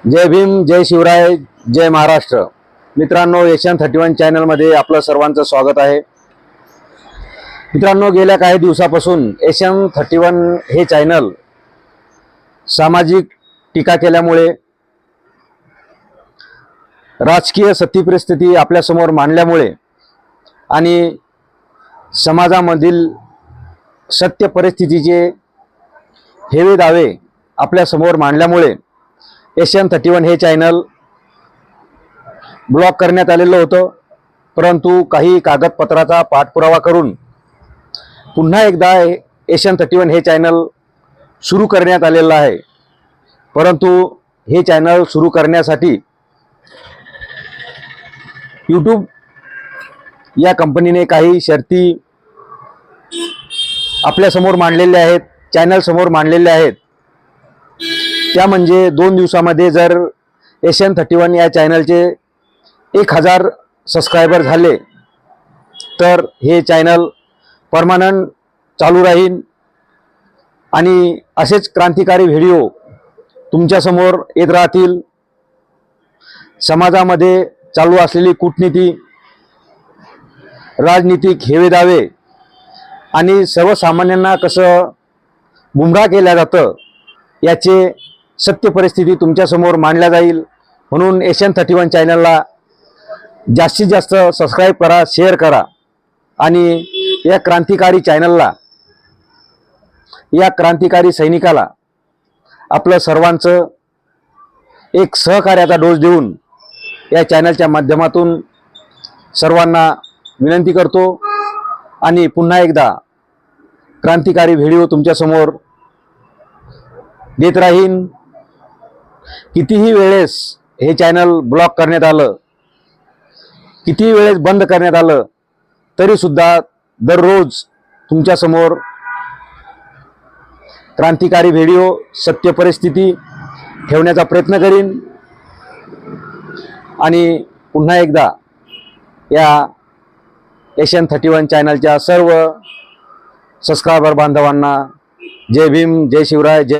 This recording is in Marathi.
जय भीम, जय शिवराय, जय महाराष्ट्र. मित्रांनो, एशियन 31 चॅनलमध्ये आपलं सर्वांचं स्वागत आहे. मित्रांनो, गेल्या काही दिवसापासून एशियन 31 हे चॅनल सामाजिक टीका केल्यामुळे, राजकीय सत्य परिस्थिती आपल्यासमोर मांडल्यामुळे आणि समाजामधील सत्य परिस्थितीचे हेवे दावे आपल्यासमोर मांडल्यामुळे एशियन 31 हे चॅनल ब्लॉक करण्यात आलेलं होतं. परंतु काही कागदपत्राचा पाठपुरावा करून पुन्हा एकदा एशियन 31 हे चॅनल सुरू करण्यात आलेलं आहे. परंतु हे चॅनल सुरू करण्यासाठी यूट्यूब या कंपनीने काही शर्ती आपल्यासमोर मांडलेल्या आहेत, चॅनल समोर मांडलेल्या आहेत. त्या म्हणजे 2 दिवसामध्ये जर एशियन 31 या चॅनलचे 1000 सबस्क्रायबर झाले तर हे चॅनल परमनंट चालू राहील आणि असेच क्रांतिकारी व्हिडिओ तुमच्यासमोर येत राहतील. समाजामध्ये चालू असलेली कूटनीती, राजनीतिक हेवेदावे आणि सर्वसामान्यांना कसं गुमराह केलं जातं याचे सत्य परिस्थिती तुमच्यासमोर मांडल्या जाईल. म्हणून एशियन 31 चॅनलला जास्तीत जास्त सबस्क्राईब करा, शेअर करा आणि या क्रांतिकारी चॅनलला, या क्रांतिकारी सैनिकाला आपलं सर्वांचं एक सहकार्याचा डोस देऊन या चॅनलच्या माध्यमातून सर्वांना विनंती करतो. आणि पुन्हा एकदा क्रांतिकारी व्हिडिओ तुमच्यासमोर देत राहीन. कितीही वेळेस हे चॅनल ब्लॉक करण्यात आलं, कितीही वेळेस बंद करण्यात आलं, तरी सुद्धा दररोज तुमच्यासमोर क्रांतिकारी व्हिडिओ, सत्य परिस्थिती ठेवण्याचा प्रयत्न करीन. आणि पुन्हा एकदा या एशियन 31 चॅनलच्या सर्व सबस्क्रायबर बांधवांना जय भीम, जय शिवराय, जय